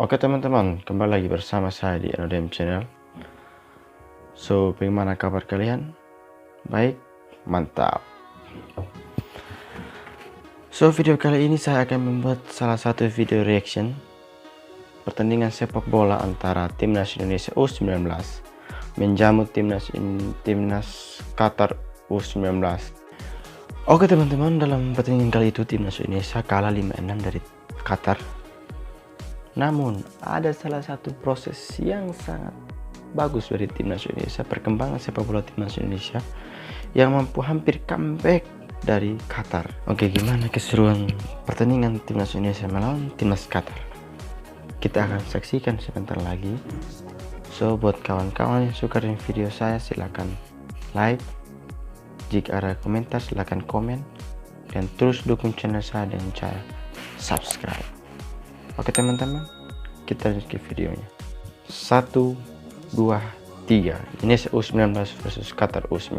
Oke teman-teman, kembali lagi bersama saya di Anodem Channel. So, bagaimana kabar kalian? Baik? Mantap. So, video kali ini saya akan membuat salah satu video reaction pertandingan sepak bola antara Timnas Indonesia U19 menjamu Timnas Qatar U19. Oke teman-teman, dalam pertandingan kali itu Timnas Indonesia kalah 5-6 dari Qatar. Namun, ada salah satu proses yang sangat bagus dari Timnas Indonesia, perkembangan sepak bola Timnas Indonesia yang mampu hampir comeback dari Qatar. Oke, gimana keseruan pertandingan Timnas Indonesia melawan Timnas Qatar? Kita akan saksikan sebentar lagi. So, buat kawan-kawan yang suka dengan video saya, silahkan like. Jika ada komentar, silahkan komen. Dan terus dukung channel saya dengan cara subscribe. Oke teman-teman, kita lanjut ke videonya. 1, 2, 3. Indonesia U19 versus Qatar U19.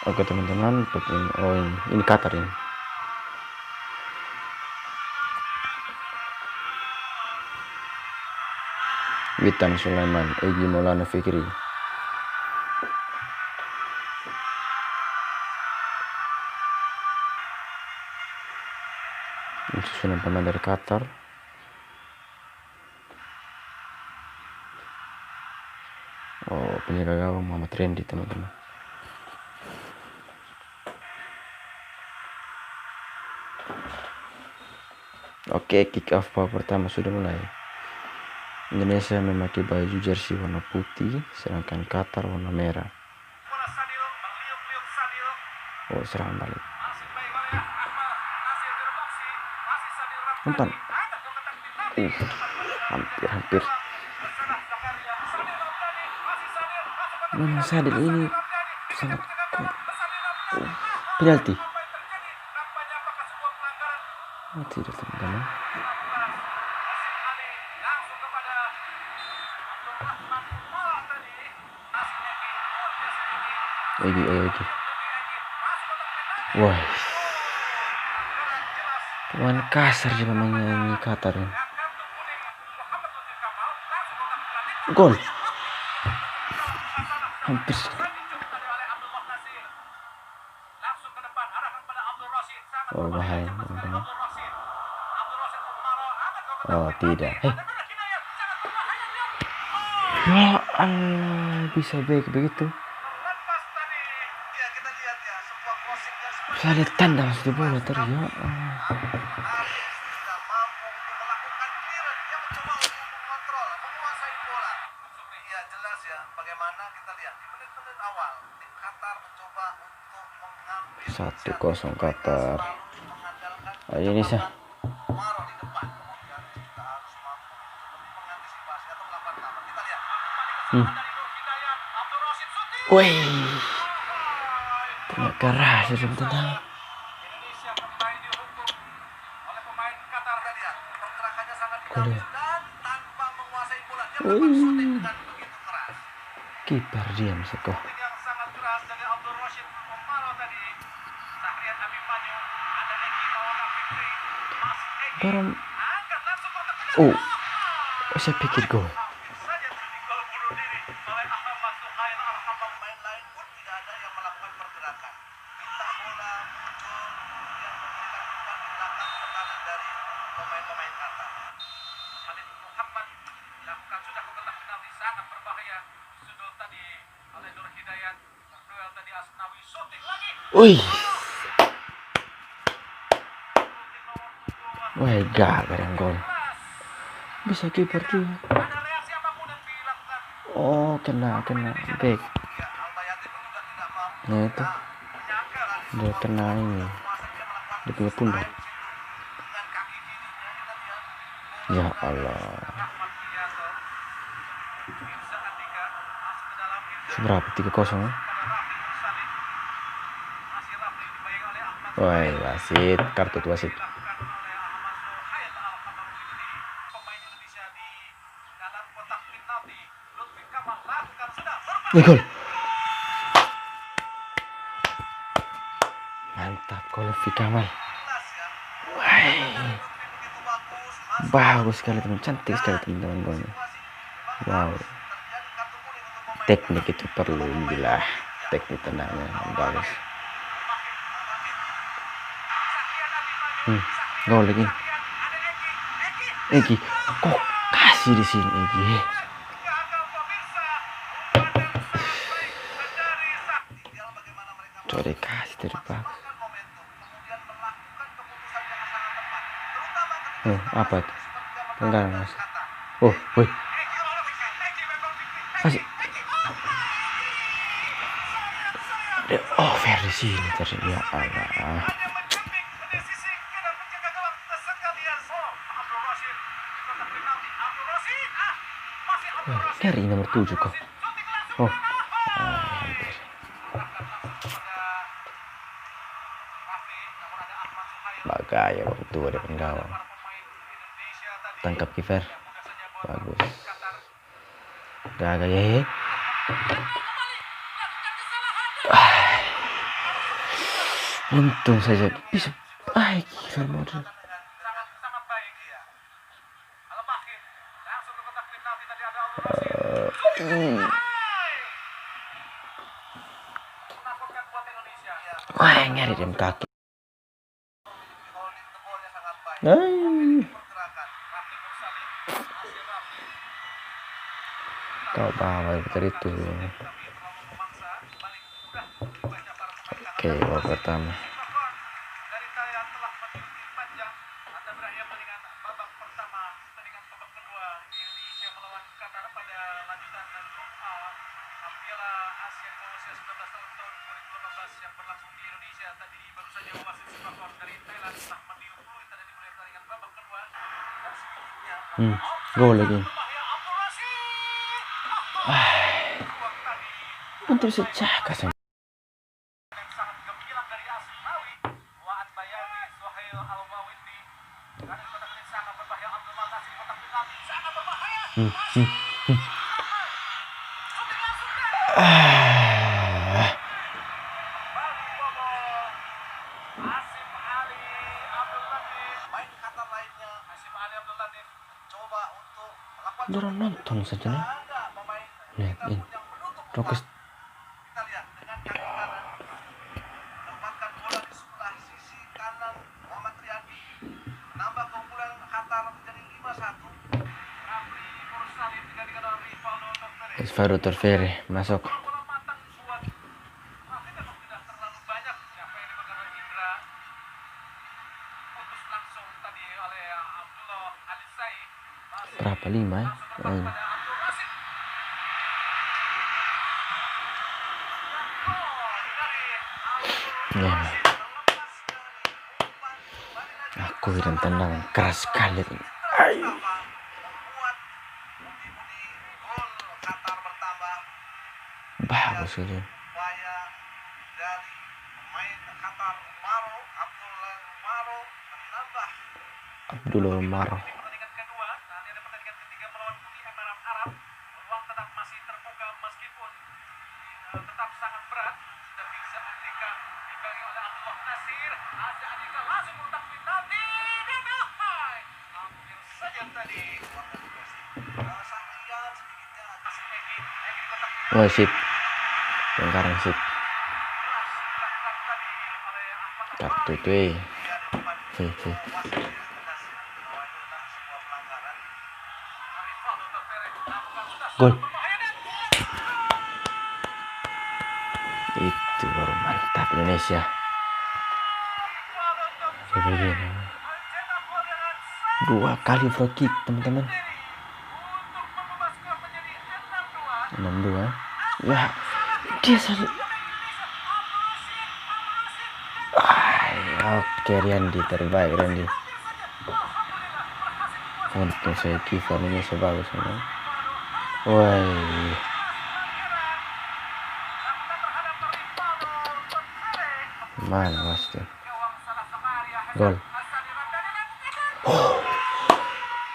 Oke teman-teman, oh ini Qatar ini. Witan Sulaiman, Egy Maulana Fikri. Susunan pemain dari Qatar. Oh, penjaga gawang Muhammad Randy teman-teman. Oke, kick off babak pertama sudah mulai. Indonesia memakai baju jersey warna putih, sedangkan Qatar warna merah. Oh, serangan balik. Nonton. Hampir. Memang Sadil ini sangat penalti. Oh, tidak teman-teman. Egy. Wah, pemain kasar juga menyanyi Qatar ini. Gol. Hampir. Oh, bahaya teman-teman. Oh, tidak. Ya Allah, bisa begitu. Saya lihat tanda masuk bola tadi ya. Jelas ya, bagaimana kita lihat di menit-menit awal tim Qatar mencoba untuk mengambil 1-0 Qatar. Ayo Indonesia. Umaro di depan, kemudian kita harus mampu seperti mengantisipasi atau melakukan counter. Kita lihat dari Nur Hidayat, Abdul Rashid shooting. Wih, ternyata keras ya teman-teman. Indonesia kembali dihukum oleh pemain Qatar tadi ya. Pergerakannya sangat dinamis dan tanpa menguasai bola. Dia melakukan shooting dengan begitu keras. Kiper diam Seko. Yang sangat keras dari Abdul Rashid Umaro tadi. Sahrian Abimanyu, ada Egy Maulana Fikri, Mas Egy. Garam. Angkat langsung kotak penalti. Saya pikir gol. Hampir saja terjadi gol bunuh diri oleh Ahmad Suhail Arhamad. Pemain lain pun tidak ada yang melakukan pergerakan. Minta bola muncul, kemudian memberikan umpan di belakang tekanan dari pemain-pemain Qatar. Khalid Muhammad dilakukan sudah ke kotak penalti, sangat berbahaya. Sudut tadi oleh Nur Hidayat. Duel tadi Asnawi shooting lagi. Wih. Wah, gagal yang gol. Bisa kiper dia. Ada reaksi apapun yang dilakukan. Oh, kena back. Ya, Albayati pun juga tidak mampu. Ya itu. Dia kena ini. Dia punya pundak. Dengan kaki kirinya kita lihat. Ya Allah. Rahmat Widianto. Mirza Andika masuk ke dalam. Seberapa? 3-0 ya? Rafli Mursalin. Masih Rafli dibayang oleh Ahmad. Wah, wasit, kartu wasit. Dilakukan oleh Ahmad Suhail Al-Khatamudin. Pemain Indonesia di dalam kotak penalti. Lutfi Kamal lakukan sudah. Gol. Rafi Kamal. Jelas ya. Wah, Begitu bagus, masuk bagus sekali teman, cantik sekali teman-teman golnya. situasi. Memang Wow, harus terjadi kartu kuning untuk pemain teknik itu perlu, gila. Teknik tenangnya bagus. Gol lagi. Egi, kok kasih di sini Egi? tinggal bagaimana mereka Coba kasih dari bagus. memaksimalkan momentum, kemudian melakukan keputusan yang sangat tepat. Terutama ketika Apa itu? sepertiga Enggak pertama mas. kata. Oh, woi. Kasih. Oh, fair di sini tadi ya Allah. Nyari nomor 7 kok. Oh, hampir. Bagaya waktu itu ada penggawang. Tangkap kiper. Bagus. Gagaya. Untung saja bisa. Kiper model. Sangat baik ya. Al-Mahir langsung ke kotak penalti tadi ada Al-Mahir. Menakutkan buat Indonesia. Wah, nyari rem kaki. Holding the ball-nya sangat baik. Ay, Pergerakan Rafi Mursalim, masih Rafi. kau bawa putar itu. Tapi terlalu memaksa, balik mudah dibaca para pemain Oke, babak pertama. Singapura dari kalian telah meniup panjang. Anda berakhir dengan babak pertama, pertandingan babak kedua Indonesia melawan Qatar pada lanjutan grup A Piala Asia Usia 19 tahun 2018 yang berlangsung di Indonesia. Tadi baru saja wasit Singapura dari Thailand telah meniup peluit tadi dimulai pertandingan babak kedua dan sedikitnya Gol lagi. berbahaya Abdul Rashid. Ruang tadi Untuk sejaga saja. yang sangat gemilang dari Asnawi, Waan Bayani, Suhail Al-Wawindi. Karena di kotak ini sangat berbahaya. Abdul Matas di kotak penalti sangat berbahaya. Shooting langsung dari kembali bobol. Asif Ali Abdul Latif. Main Qatar lainnya. Asif Ali Abdul Latif coba untuk melakukan Dorong nonton saja nih. ada pemain Lihat kita ini. pun yang menutup Rokas. kita lihat dengan kaki kanan tempatkan bola di sebelah sisi kanan Muhammad Riyadi menambah keunggulan Qatar menjadi 5-1. Rafli Mursalim digantikan oleh Rivaldo Torres. Isfaro Torfere masuk. Bola matang buat Rafli memang tidak terlalu banyak siapa yang dipegang oleh Indra, putus langsung tadi oleh Abdullah Alisai. Berapa 5 ya? Pada Abdul Rashid. Ya. Aku dan tendangan keras sekali. Ay. Membuat pundi-pundi gol Qatar bertambah. Bagus ini. Upaya dari pemain Qatar Abdullah Umaro menambah Abdullah Umar. di pertandingan kedua. Nanti ada pertandingan ketiga melawan Uni Emirat Arab. Peluang tetap masih terbuka meskipun tetap sangat berat. Sudah bisa Andika dibagi oleh Abdullah Nasir. Ada Andika langsung mentak penalti. Hai. Hampir saja tadi. Sangkian sedikitnya kasih Egi. Egi di kotak penalti. Wah, sip. Sekarang sip. Dilakukan tadi oleh Ahmad Kartu Ahmad. tuh. Dia di depan Hehe. wasit tegas bahwa itu adalah sebuah pelanggaran. Rivaldo Torres melakukan sudah Gol. berbahaya dan Itu baru mantap Indonesia. Rivaldo Torres Begini. mencetak gol dengan sangat 2 kali free kick teman-teman. sendiri untuk mengubah skor menjadi 6-2. 6-2. Ya, dia selalu. Oke, Riandi terbaik Riandi. Untung saya kiper ini sebagus ini. Woi, mana mas tuh? Gol.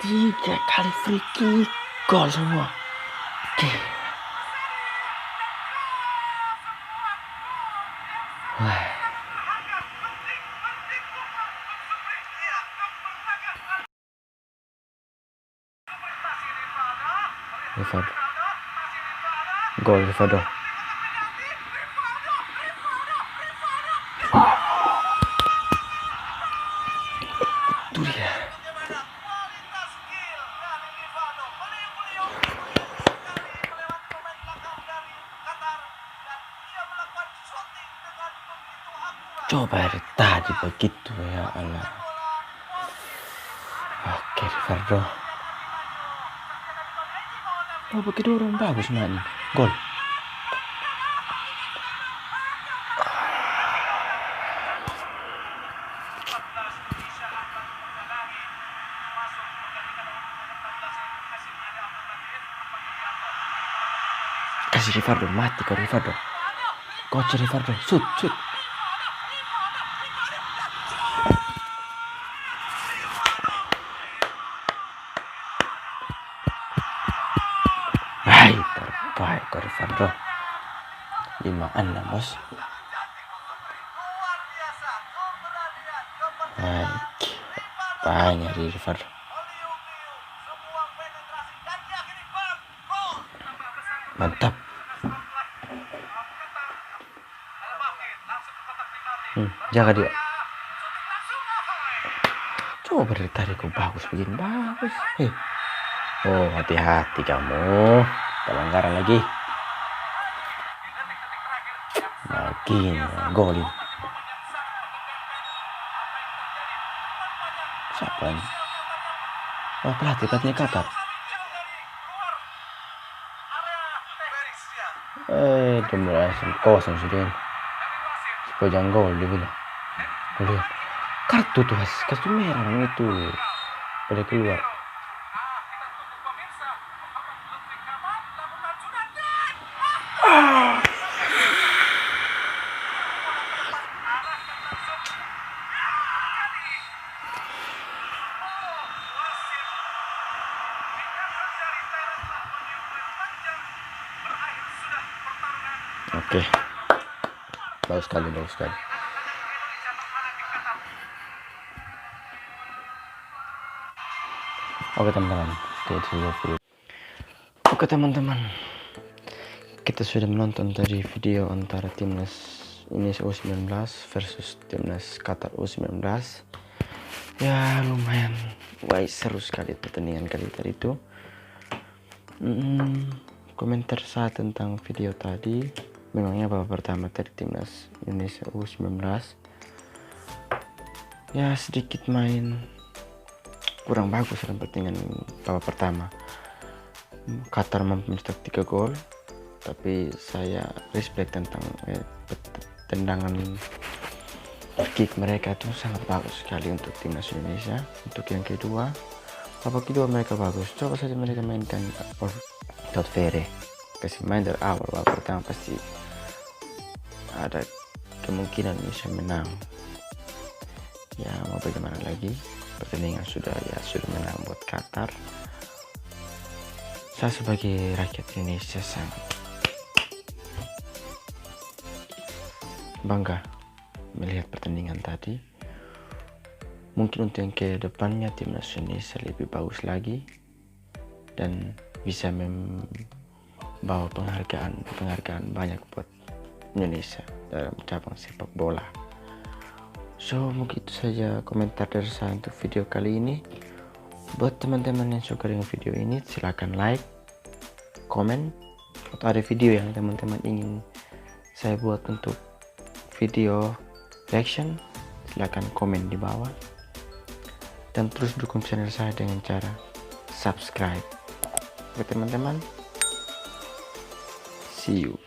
3 kali free kick, gol semua. Oke. Wah. Rivaldo. Gol Rivaldo. Itu dia. Kualitas skill dari Rivaldo. Beliau sekali melewati pemain belakang dari Qatar dan dia melakukan shooting dengan begitu akurat. Coba dari tadi begitu ya Allah. Oke Rivaldo. Babak kedua orang bagus main. Gol. Kasih Rivaldo, mati kau Rivaldo. Coach Rivaldo, shoot. Hai, terbaik kau Rivaldo. 5-6 bos. Baik, banyak di Rivaldo. Mantap. Jaga dia. Coba dari tadi kau bagus begini, bagus. Oh, hati-hati kamu. Pelanggaran lagi. Lagi golin. Siapa ini? Oh, pelatihnya Qatar. Dia mulai kosong sudah. Sepanjang gol dia bilang. Lihat. Kartu tuh, kartu merah yang itu. Pada keluar. Oke. Bagus sekali. Oke teman-teman, kita sudah menonton tadi video antara timnas Indonesia U19 versus timnas Qatar U19. Ya lumayan, seru sekali pertandingan kali tadi itu. Komentar saya tentang video tadi, memangnya babak pertama tadi timnas Indonesia U19 ya sedikit main kurang bagus dalam pertandingan babak pertama. Qatar mampu mencetak 3 gol, tapi saya respect tentang tendangan kick mereka itu sangat bagus sekali untuk timnas Indonesia. Untuk yang kedua, babak kedua mereka bagus. Coba saja mereka mainkan Vere, kasih main dari awal. Babak pertama pasti ada kemungkinan bisa menang. Ya mau bagaimana lagi, pertandingan sudah menang buat Qatar. Saya sebagai rakyat Indonesia sangat bangga melihat pertandingan tadi. Mungkin untuk yang ke depannya timnas Indonesia lebih bagus lagi dan bisa membawa penghargaan banyak buat Indonesia dalam cabang sepak bola. So mungkin itu saja komentar dari saya untuk video kali ini. Buat teman-teman yang suka dengan video ini, silahkan like, komen, atau ada video yang teman-teman ingin saya buat untuk video reaction, silahkan komen di bawah. Dan terus dukung channel saya dengan cara subscribe. Oke teman-teman, see you.